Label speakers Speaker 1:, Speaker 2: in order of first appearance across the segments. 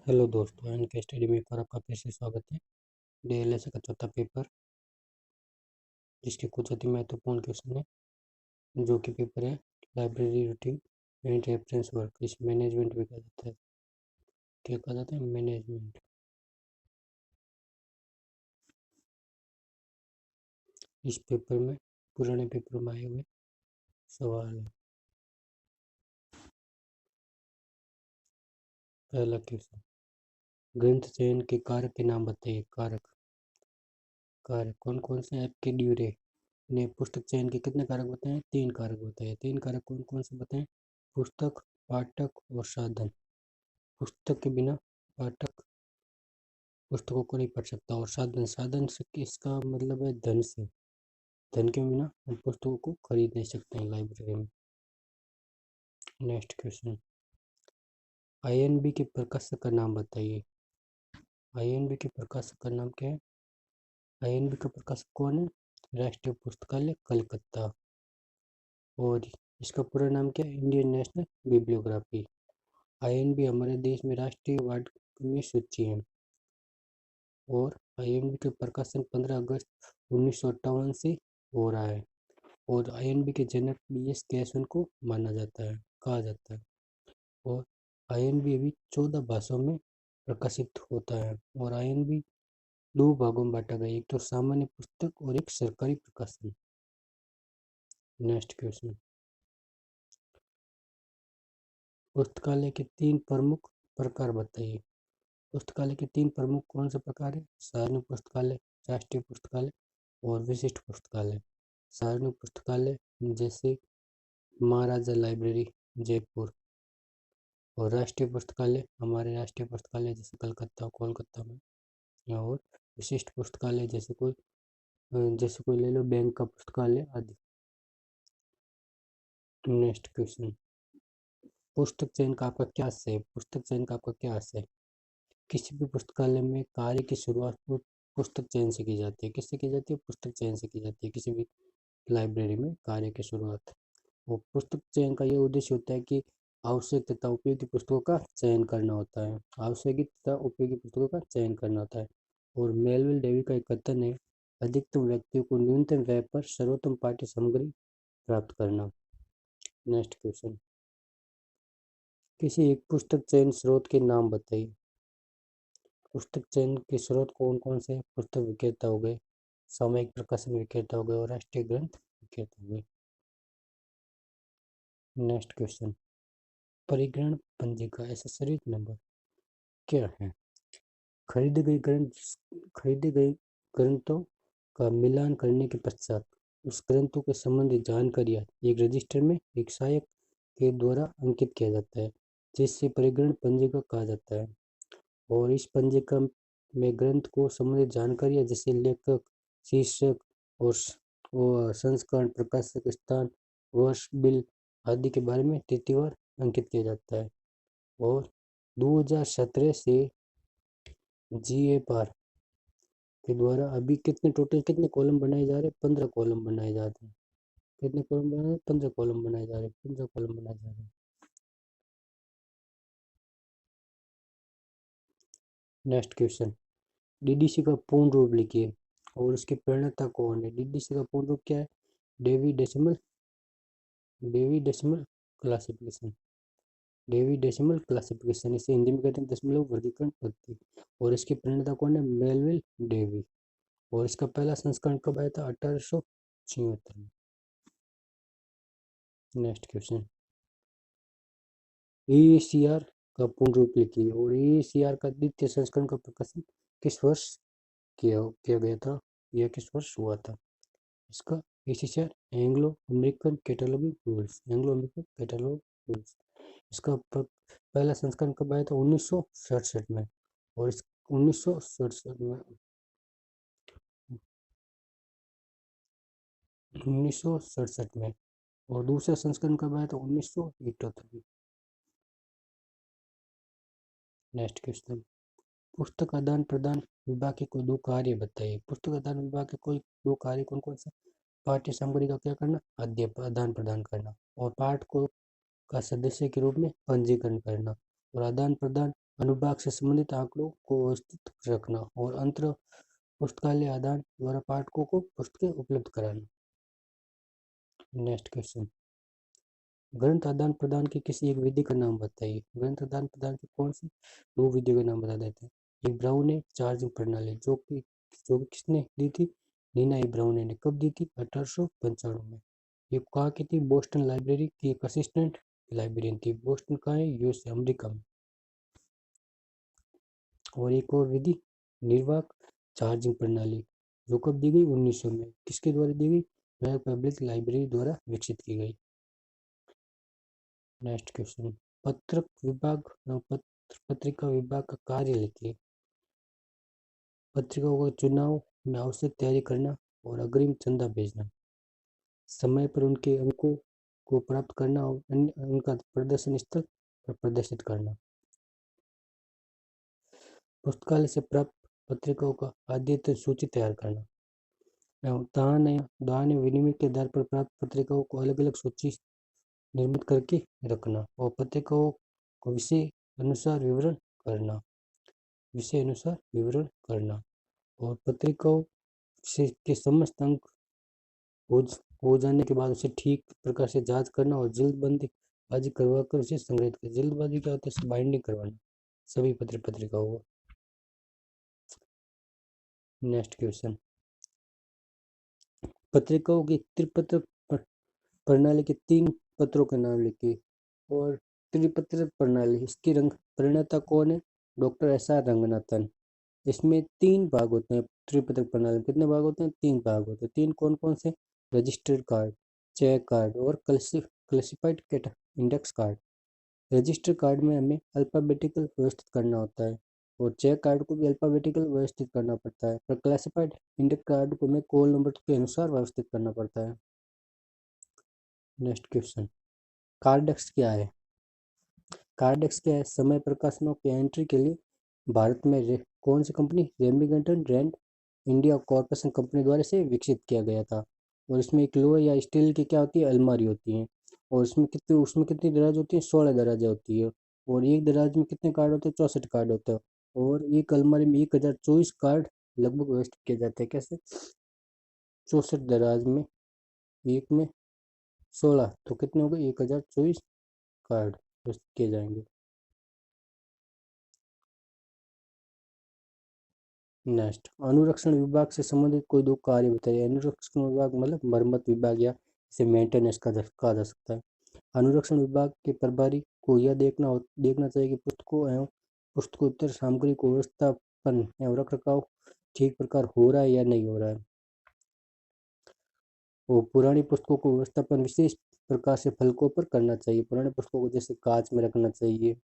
Speaker 1: Hello दोस्तों, N के study में एक बार आपका फिर से स्वागत है। डीएलएस का चौथा पेपर, जिसके कुछ अति महत्वपूर्ण क्वेश्चन है, जो कि पेपर है library routine and reference work. इस मैनेजमेंट भी कहा जाता है। क्या कहा जाता है? मैनेजमेंट। इस पेपर में पुराने पेपर में आए हुए सवाल है। पहला क्वेश्चन, ग्रंथ चयन के कारक के नाम बताइए। कारक कारक कौन कौन से? आपके ड्यूरे ने पुस्तक चयन के कितने कारक बताए? 3 कारक बताए। 3 कारक कौन कौन से बताएं? पुस्तक, पाठक और साधन। पुस्तक के बिना पाठक पुस्तकों को नहीं पढ़ सकता। और साधन साधन से इसका मतलब है धन से। धन के बिना हम पुस्तकों को खरीद नहीं सकते हैं लाइब्रेरी में। नेक्स्ट क्वेश्चन, आईएनबी के प्रकाशक का नाम बताइए। आईएनबी के प्रकाशक का नाम क्या है? आईएनबी का प्रकाशक कौन है? राष्ट्रीय पुस्तकालय कलकत्ता। और इसका पूरा नाम क्या है? Indian national bibliography. आईएनबी हमारे देश में राष्ट्रीय वारसा सूची है। और आईएनबी के प्रकाशन 15 अगस्त 1958 से हो रहा है। और आईएनबी के जनक बीएस केशवन को माना जाता है, कहा जाता है। और आईएनबी अभी 14 भाषाओं में प्रकाशित होता है। और आईएनबी 2 भागों में बांटा गया, एक तो सामान्य पुस्तक और एक सरकारी प्रकाशन। नेक्स्ट क्वेश्चन, पुस्तकालय के 3 प्रमुख प्रकार बताइए। पुस्तकालय के 3 प्रमुख कौन से प्रकार है? सार्वजनिक पुस्तकालय, राष्ट्रीय पुस्तकालय और विशिष्ट पुस्तकालय। सार्वजनिक पुस्तकालय जैसे महाराजा लाइब्रेरी जयपुर। और राष्ट्रीय पुस्तकालय हमारे राष्ट्रीय पुस्तकालय जैसे कलकत्ता, कोलकाता में। और विशिष्ट पुस्तकालय जैसे कोई ले लो, बैंक का पुस्तकालय आदि। नेक्स्ट क्वेश्चन, पुस्तक चयन का आपका क्या आशय है? पुस्तक चयन का आपका क्या आशय है? किसी भी पुस्तकालय में कार्य की शुरुआत पुस्तक चयन से की जाती है। किससे की जाती है? पुस्तक चयन से की जाती है। किसी भी लाइब्रेरी में कार्य की शुरुआत। और पुस्तक चयन का यह उद्देश्य होता है कि आवश्यक तथा उपयोगी पुस्तकों का चयन करना होता है। आवश्यक तथा उपयोगी पुस्तकों का चयन करना होता है। और मेलविल डेवी का एक कथन है, अधिकतम व्यक्तियों को न्यूनतम व्यय पर सर्वोत्तम पाठ्य सामग्री प्राप्त करना। नेक्स्ट क्वेश्चन, किसी एक पुस्तक चयन स्रोत के नाम बताइए। पुस्तक चयन के स्रोत कौन कौन से? पुस्तक विक्रेता हो गए, सामयिक प्रकाशन विक्रेता हो गए और राष्ट्रीय ग्रंथ विक्रेता हो गए। नेक्स्ट क्वेश्चन, परिग्रहण पंजिका एसेसरीज नंबर क्या है? खरीदे गए ग्रंथों का मिलान करने के पश्चात उस ग्रंथों के संबंधित जानकारियाँ एक रजिस्टर में एक सहायक के द्वारा अंकित किया जाता है, जिससे परिग्रहण पंजिका कहा जाता है। और इस पंजिका में ग्रंथ को संबंधित जानकारियाँ जैसे लेखक, शीर्षक और संस्करण, प्रकाशक स्थान, वर्ष, बिल आदि के बारे में तिथिवार अंकित किया जाता है। और 2017 से जीएपार के द्वारा अभी कितने कॉलम बनाए जा रहे हैं? 15 कॉलम बनाए जा रहे हैं। कितने कॉलम बनाए? 15 कॉलम बनाए जा रहे हैं। 15 कॉलम बनाए जा रहे हैं। नेक्स्ट क्वेश्चन, डीडीसी का पूर्ण रूप लिखिए और उसके प्रणेता कौन है? डीडीसी का पूर्ण रूप क्या है? Dewey decimal classification. Dewey decimal classification, इसे हिंदी में कहते हैं दशमलव वर्गीकरण पद्धति। और इसके प्रणेता कौन है? Melvil Dewey. और इसका पहला संस्करण कब आया था? 1876 में। नेक्स्ट क्वेश्चन, एसीआर का पूर्ण रूप लिखिए और एसीआर का द्वितीय संस्करण का प्रकाशन किस वर्ष किया गया था? यह किस वर्ष हुआ था? इसका ACR Anglo American cataloguing rules. Anglo American catalogue rules. इसका पहला संस्करण कब आया था? 1967 में। और इस 1967 में 1967 में। और दूसरा संस्करण कब आया था? 1978 में। नेक्स्ट क्वेश्चन, पुस्तक आदान प्रदान विभाग के कोई 2 कार्य बताइए। पुस्तक आदान विभाग के कोई 2 कार्य कौन कौन से? पाठ्य सामग्री का क्या करना? आदान प्रदान करना। और पाठ को का सदस्य के रूप में पंजीकरण करना। और आदान प्रदान अनुभाग से संबंधित आंकड़ों को व्यवस्थित रखना और अंतर पुस्तकालय आदान द्वारा पाठकों को पुस्तकें उपलब्ध कराना। नेक्स्ट क्वेश्चन, ग्रंथ आदान प्रदान की किसी एक विधि का नाम बताइए। ग्रंथ आदान प्रदान की कौन सी दो विधियों के नाम बता देते हैं। एक ब्राउन ने चार्जिंग प्रणाली जो कि किसने दी थी, नीना ई ब्राउन ने कब दी थी, 1895 में। ये कहाँ की थी, बोस्टन लाइब्रेरी की एक असिस्टेंट लाइब्रेरियन थी। बोस्टन कहाँ है, यूएस अमेरिका में। और एक और विधि निर्वाक चार्जिंग प्रणाली जो कब दी गई, 1900 में। किसके द्वारा दी गई, रॉयल पब्लिक लाइब्रेरी द्वारा विकसित की गई। नेक्स्ट क्वेश्चन, पत्रक विभाग पत्रिका विभाग का कार्य लिखिए। पत्रिकाओं को चुनाव में आवश्यक तैयारी करना और अग्रिम चंदा भेजना, समय पर उनके अंकों को प्राप्त करना और उनका प्रदर्शन स्तर पर प्रदर्शित करना, पुस्तकालय से प्राप्त पत्रिकाओं का अद्यतन सूची तैयार करना एवं दान विनिमय के आधार पर प्राप्त पत्रिकाओं को अलग अलग सूची निर्मित करके रखना और पत्रिकाओं को विषय अनुसार विवरण करना और पत्रिकाओं से के समस्त अंक हो जाने के बाद उसे ठीक प्रकार से जांच करना और जल्दबाजी करवाकर उसे संग्रहित कर। जल्दबाजी क्या होता है, बाइंडिंग करवाना सभी पत्रिकाओं को। नेक्स्ट क्वेश्चन, पत्रिकाओं की त्रिपत्र प्रणाली के 3 पत्रों के नाम लिखिए। और त्रिपत्र प्रणाली, इसकी प्रणेता कौन है, डॉक्टर एस.आर. रंगनाथन। इसमें 3 भाग होते हैं। त्रिपत्र प्रणाली में कितने भाग होते हैं, 3 भाग होते हैं। 3 कौन कौन से, रजिस्टर्ड कार्ड, चेक कार्ड और classified index card. Register card में हमें अल्फाबेटिकल व्यवस्थित करना होता है और चेक कार्ड को भी अल्फाबेटिकल व्यवस्थित करना पड़ता है, पर क्लासिफाइड इंडेक्स कार्ड को हमें कॉल नंबर के अनुसार व्यवस्थित करना पड़ता है। नेक्स्ट क्वेश्चन, कार्डेक्स क्या है। कार्डेक्स क्या है, समय प्रकाशनों की एंट्री के लिए भारत में कौन सी company, Remington Rand India Corporation company द्वारा से विकसित किया गया था। और इसमें एक लोहे या स्टील की क्या होती है, अलमारी होती है और उसमें कितनी दराज होती है, 16 दराजें होती है और एक दराज में कितने कार्ड होते हैं, 64 कार्ड होते हैं और एक अलमारी में 1024 कार्ड लगभग व्यवस्थित किए जाते हैं। कैसे, 64 दराज में एक में 16 तो कितने हो गए, 1024 कार्ड व्यवस्थित किए जाएंगे। नेक्स्ट, अनुरक्षण विभाग से संबंधित कोई 2 कार्य बताइए। अनुरक्षण विभाग मतलब मरम्मत विभाग या इसे मेंटेनेंस कहा जा सकता है। अनुरक्षण विभाग के प्रभारी को यह देखना चाहिए कि पुस्तकों एवं पुस्तकोत्तर सामग्री को व्यवस्थापन एवं रखरखाव ठीक प्रकार हो रहा है या नहीं हो रहा है। वो पुरानी पुस्तकों को व्यवस्थापन विशेष प्रकार से फलकों पर करना चाहिए। पुराने पुस्तकों को जैसे कांच में रखना चाहिए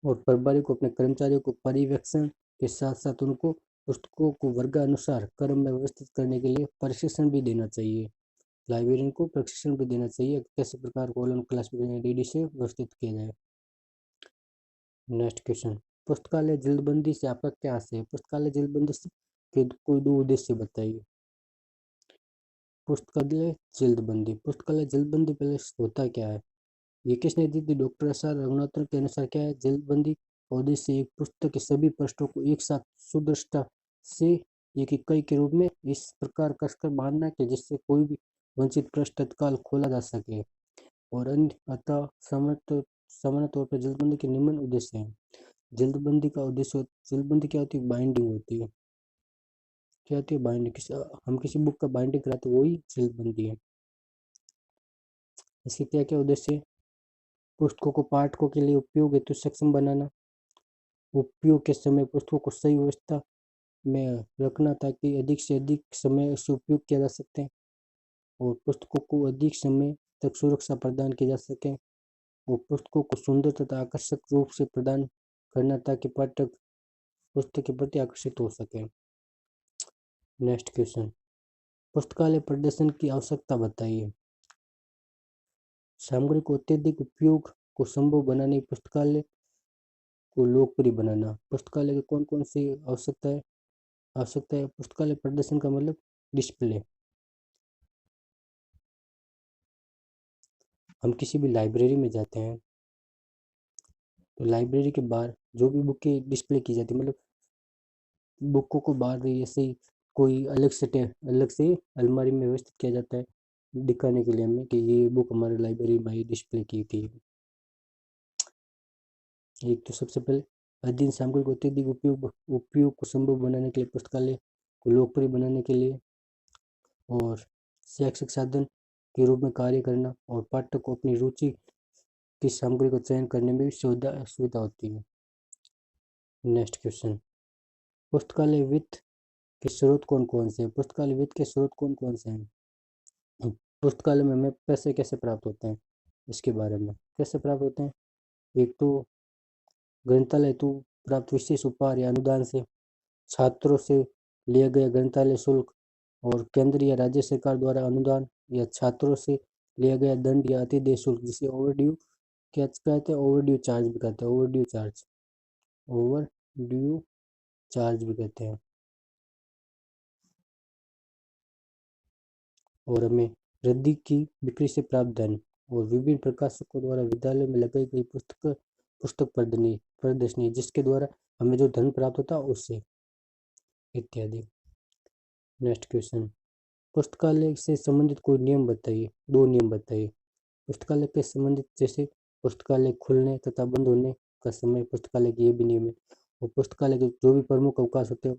Speaker 1: और प्रभारी को अपने कर्मचारियों को पर्यवेक्षण के साथ साथ उनको पुस्तकों को वर्गानुसार क्रम में व्यवस्थित करने के लिए प्रशिक्षण भी देना चाहिए। लाइब्रेरियन को प्रशिक्षण भी देना चाहिए कैसे प्रकार कॉलम क्लासिफिकेशन डीडी से व्यवस्थित किया जाए। नेक्स्ट क्वेश्चन, पुस्तकालय जल्दबंदी से आपका क्या आशय है। पुस्तकालय जल्दबंदी से के कोई 2 उद्देश्य बताइए। पुस्तकालय जल्दबंदी पहले होता क्या है, ये किसने दी थी, डॉक्टर एस.आर. रंगनाथन के अनुसार क्या है, जल्दबंदी का उद्देश्य एक पुस्तक के सभी पृष्ठों को एक साथ सुदृढ़ता से एक इकाई के रूप में इस प्रकार कसकर बांधना कि जिससे कोई भी वंचित पृष्ठ तत्काल खोला जा सके। और अन्य अतः सामान्य तौर पर जल्दबंदी के निम्न उद्देश्य हैं। जल्दबंदी क्या होती है, बाइंडिंग होती है। क्या होती है, बाइंडिंग। हम किसी बुक का बाइंडिंग कराते हैं वही जल्दबंदी है। इसके क्या क्या उद्देश्य है, पुस्तकों को पाठकों के लिए उपयोग हेतु सक्षम बनाना, उपयोग के समय पुस्तकों को सही व्यवस्था में रखना ताकि अधिक से अधिक समय उससे उपयोग किया जा सके और पुस्तकों को अधिक समय तक सुरक्षा प्रदान की जा सके और पुस्तकों को सुंदर तथा आकर्षक रूप से प्रदान करना ताकि पाठक पुस्तक के प्रति आकर्षित हो सके। नेक्स्ट क्वेश्चन, पुस्तकालय प्रदर्शन की आवश्यकता बताइए। सामग्री को अत्यधिक उपयोग को संभव बनाने, पुस्तकालय को लोकप्रिय बनाना। पुस्तकालय की कौन कौन सी आवश्यकता है। पुस्तकालय प्रदर्शन का मतलब डिस्प्ले, हम किसी भी लाइब्रेरी में जाते हैं तो लाइब्रेरी के बाहर जो भी बुक की डिस्प्ले की जाती है, मतलब बुकों को बाहर ऐसे ही कोई अलग से अलमारी में व्यवस्थित किया जाता है दिखाने के लिए हमें कि ये बुक हमारे लाइब्रेरी में ये डिस्प्ले की थी। एक तो सबसे पहले अध्ययन सामग्री को अत्यधिक उपयोग को संभव बनाने के लिए, पुस्तकालय को लोकप्रिय बनाने के लिए, और शैक्षिक साधन के रूप में कार्य करना, और पाठक को अपनी रुचि की सामग्री को चयन करने में भी सुविधा होती है। नेक्स्ट क्वेश्चन, पुस्तकालय वित्त के स्रोत कौन कौन से हैं? पुस्तकालय वित्त के स्रोत कौन कौन से हैं? पुस्तकालय में हमें पैसे कैसे प्राप्त होते हैं, इसके बारे में कैसे प्राप्त होते हैं। एक तो ग्रंथालय हेतु प्राप्त विशेष उपहार या अनुदान से, छात्रों से लिया गया ग्रंथालय शुल्क, और केंद्र या राज्य सरकार द्वारा अनुदान, या छात्रों से लिया गया दंड या अतिदेय शुल्क, जिसे ओवरड्यू क्या कहते हैं, ओवरड्यू चार्ज भी कहते हैं, ओवरड्यू चार्ज भी कहते हैं। और हमें रद्दी की बिक्री से प्राप्त धन, और विभिन्न प्रकाशकों द्वारा विद्यालय में लगाई गई पुस्तक प्रदर्शनी जिसके द्वारा हमें जो धन प्राप्त होता है उससे, इत्यादि। नेक्स्ट क्वेश्चन, पुस्तकालय से संबंधित कोई नियम बताइए, 2 नियम बताइए। पुस्तकालय के संबंधित जैसे पुस्तकालय खुलने तथा बंद होने का समय पुस्तकालय के ये भी नियम है, और पुस्तकालय के जो भी प्रमुख अवकाश होते हैं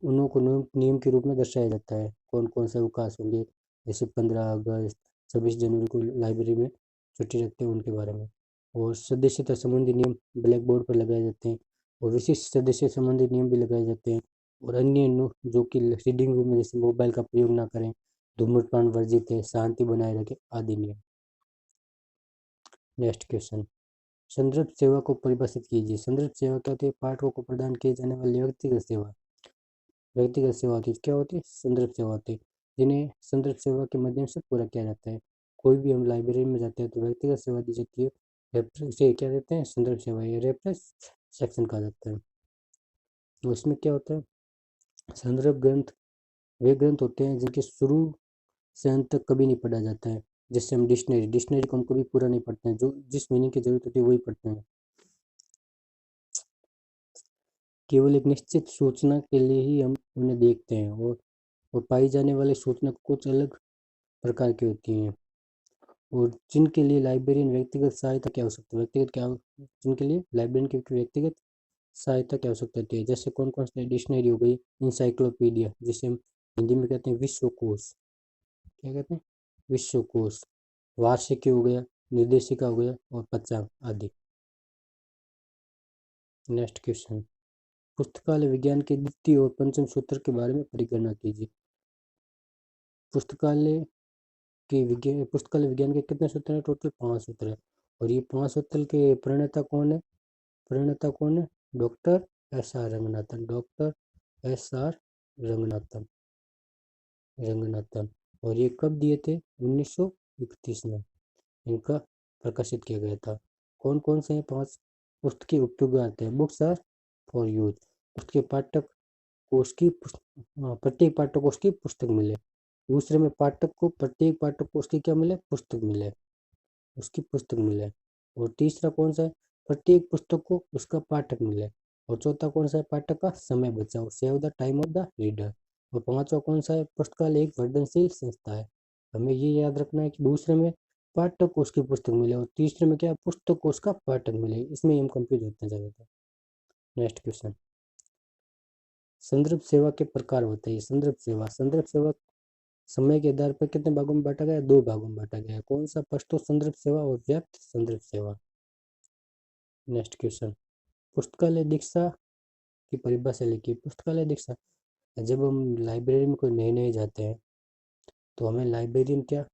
Speaker 1: उनको नियम के रूप में दर्शाया जाता है। कौन कौन से अवकाश होंगे, जैसे 15 अगस्त 26 जनवरी को लाइब्रेरी में छुट्टी रखते हैं उनके बारे में। और सदस्यता संबंधी नियम ब्लैक बोर्ड पर लगाए जाते हैं, और विशिष्ट सदस्य संबंधी नियम भी लगाए जाते हैं। और अन्य जो कि रीडिंग रूम में जैसे मोबाइल का प्रयोग ना करें, धूम्रपान वर्जित है, शांति बनाए रखें आदि नियम। नेक्स्ट क्वेश्चन, संदर्भ सेवा को परिभाषित कीजिए। संदर्भ सेवा क्या होती है? पाठकों को प्रदान किए जाने वाली व्यक्तिगत सेवा होती है। क्या होती है? संदर्भ सेवा होती है, जिन्हें संदर्भ सेवा के माध्यम से पूरा किया जाता है। कोई भी हम लाइब्रेरी में जाते हैं तो व्यक्तिगत सेवा दी जाती है, उसे क्या देते हैं? संदर्भ सेवा या रेफरेंस सेक्शन कहा जाता है। तो इसमें क्या होता है? संदर्भ ग्रंथ वे ग्रंथ होते हैं जिनके शुरू से अंत तक कभी नहीं पढ़ा जाता है। जैसे हम डिक्शनरी को हम कभी पूरा नहीं पढ़ते हैं, जो जिस मीनिंग की जरूरत होती है वही पढ़ते हैं। केवल एक निश्चित सूचना के लिए ही हम उन्हें देखते हैं, और पाई जाने वाली सूचना कुछ अलग प्रकार की होती हैं, और जिनके लिए लाइब्रेरियन व्यक्तिगत सहायता की आवश्यकता जिनके लिए लाइब्रेरियन की व्यक्तिगत सहायता की आवश्यकता होती है। जैसे कौन कौन से? डिक्शनरी हो गई, इंसाइक्लोपीडिया जिसे हम हिंदी में कहते हैं विश्वकोश, क्या कहते हैं? विश्वकोश, वार्षिकी हो गया, निर्देशिका हो गया, और पंचांग आदि। नेक्स्ट क्वेश्चन, पुस्तकालय विज्ञान के द्वितीय और पंचम सूत्र के बारे में परिगणना कीजिए। पुस्तकालय पुस्तकालय विज्ञान के कितने सूत्र हैं? टोटल 5 सूत्र है, और ये 5 सूत्र के प्रणेता कौन है? Doctor S R Ranganathan, Ranganathan. और ये कब दिए थे? 1931 में इनका प्रकाशित किया गया था। कौन कौन से हैं 5? पुस्तकें उपयोग आते हैं, बुक्स आर फॉर यूज, उसके पाठक को उसकी प्रत्येक पाठक को उसकी पुस्तक मिले। दूसरे में पाठक को प्रत्येक पाठक को उसकी क्या मिले? उसकी पुस्तक मिले। और तीसरा कौन सा है? प्रत्येक पुस्तक को उसका पाठक मिले। और चौथा कौन सा है? पाठक का समय बचाओ, save the time of the reader. और पांचवा कौन सा है? पुस्तकालय एक वर्धनशील संस्था है। हमें ये याद रखना है कि दूसरे में पाठक को उसकी पुस्तक मिले, और तीसरे में क्या? पुस्तक को उसका पाठक मिले। इसमें हम कंफ्यूज होते हैं ज्यादातर। नेक्स्ट क्वेश्चन, संदर्भ सेवा के प्रकार होते हैं। संदर्भ सेवा समय के आधार पर कितने भागों में बांटा गया है? 2 भागों में बांटा गया है। कौन सा? पृष्ठ संदर्भ सेवा और व्याप्त संदर्भ सेवा। नेक्स्ट क्वेश्चन, पुस्तकालय दीक्षा की परिभाषा लिखिए। पुस्तकालय दीक्षा, जब हम लाइब्रेरी में कोई नए जाते हैं तो हमें लाइब्रेरियन क्या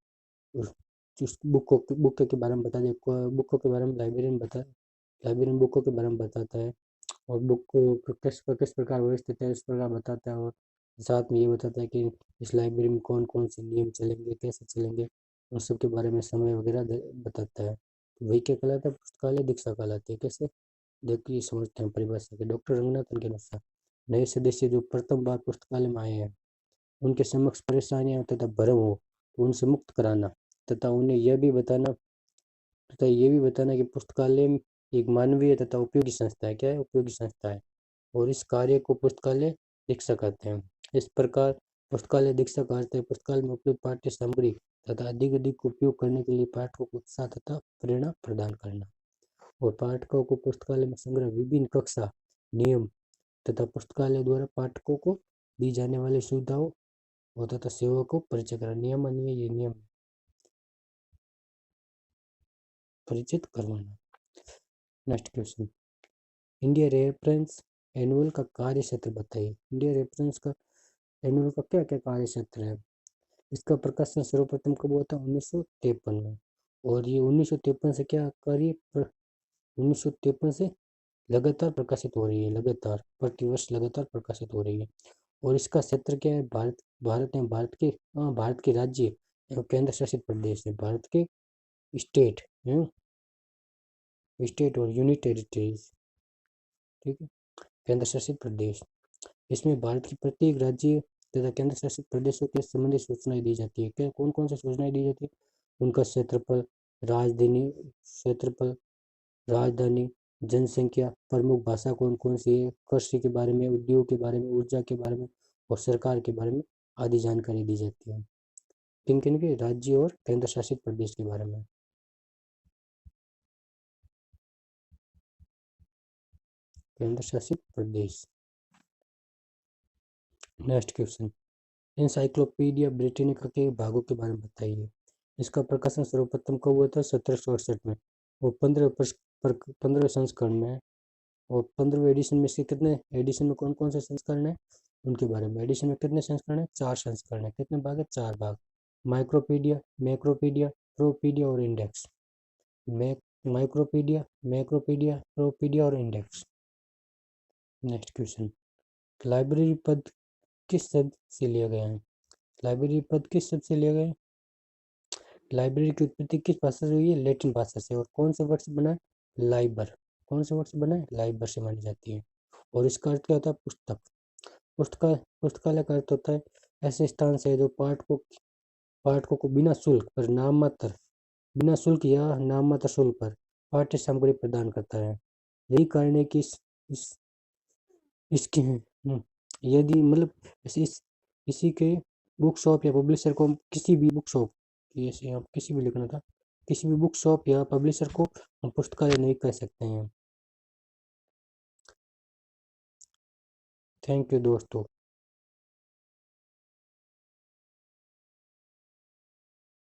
Speaker 1: उस बुक के बारे में बता दे, बुकों के बारे में लाइब्रेरियन बुकों के बारे में बताता है, और बुक को किस प्रकार व्यवस्थित है इस प्रकार बताता है, और साथ में ये बताता है कि इस लाइब्रेरी में कौन कौन से नियम चलेंगे, कैसे चलेंगे, उन सब के बारे में समय वगैरह बताता है। तो वही क्या कहलाता है? पुस्तकालय दीक्षा कहलाती है। कैसे? देखिए समझते हैं परिभाषा के। डॉक्टर रंगनाथन के अनुसार नए सदस्य जो प्रथम बार पुस्तकालय में आए हैं उनके समक्ष परेशानियां तथा भ्रम हो तो उनसे मुक्त कराना, तथा ये भी बताना कि पुस्तकालय एक मानवीय तथा उपयोगी संस्था है। क्या है? उपयोगी संस्था है। और इस कार्य को पुस्तकालय दीक्षा कहते हैं। इस प्रकार पुस्तकालय दीक्षा का अर्थ है पुस्तकालय में उपलब्ध पाठ्य सामग्री तथा अधिक उपयोग करने के लिए पाठकों को उत्साह तथा प्रेरणा प्रदान करना। और पाठकों को पुस्तकालय में संग्रह विभिन्न कक्षा, नियम तथा पुस्तकालय द्वारा पाठकों को दी जाने वाली सुविधाओं और तथा सेवा को परिचय कराना। नियम परिचित करवाना। Next question, India reference annual का कार्य क्षेत्र बताइए। इंडिया रेफरेंस का एनुअल का क्या क्या कार्य क्षेत्र है? इसका प्रकाशन सर्वप्रथम कब हुआ था? 1953 में। और ये 1953 से क्या कार्य 1953 से लगातार प्रकाशित हो रही है, लगातार प्रतिवर्ष लगातार प्रकाशित हो रही है। और इसका क्षेत्र क्या है? भारत के राज्य एवं केंद्र शासित प्रदेश है। भारत के स्टेट और यूनियन टेरिटरीज, ठीक है, केंद्र शासित प्रदेश। इसमें भारत के प्रत्येक राज्य तथा केंद्र शासित प्रदेशों के संबंधित सूचनाएं दी जाती है। क्या कौन कौन सी सूचनाएं दी जाती है? उनका राजधानी, जनसंख्या, प्रमुख भाषा कौन कौन सी है, कृषि के बारे में, उद्योग के बारे में, ऊर्जा के बारे में और सरकार के बारे में आदि जानकारी दी जाती है। किन किन के? राज्य और केंद्र शासित प्रदेश के बारे में। केंद्र शासित प्रदेश। नेक्स्ट क्वेश्चन, एनसाइक्लोपीडिया ब्रिटानिका के भागों के बारे में बताइए। इसका प्रकाशन सर्वप्रथम कब हुआ था? 1768 में। वो 15वें संस्करण में है। और 15वें एडिशन में से कितने एडिशन में कौन कौन से संस्करण है उनके बारे में। एडिशन में कितने संस्करण है? 4 संस्करण है। कितने भाग है? 4 भाग। माइक्रोपीडिया, मैक्रोपीडिया, प्रोपीडिया और इंडेक्स। माइक्रोपीडिया, प्रोपीडिया और इंडेक्स। नेक्स्ट क्वेश्चन, लाइब्रेरी पद किस शब्द से लिया गया है? लाइब्रेरी पद किस शब्द से लिया गया है? लाइब्रेरी की उत्पत्ति किस भाषा से हुई है? लैटिन भाषा से। और कौन से वर्ड से बना है? लाइबर। कौन से वर्ड से बना है? लाइबर से मानी जाती है। और इसका अर्थ क्या होता है? पुस्तक। पुस्तकालय का अर्थ होता है ऐसे स्थान से जो पाठकों को बिना शुल्क या नाम मात्र शुल्क पर पाठ्य सामग्री प्रदान करता है। यही कारण है कि इसके यदि मतलब इसी के बुक शॉप या पब्लिशर को किसी भी बुक शॉप, जैसे आप किसी भी लिखना था, किसी भी बुक शॉप या पब्लिशर को हम पुस्तकालय नहीं कह सकते हैं। थैंक यू दोस्तों।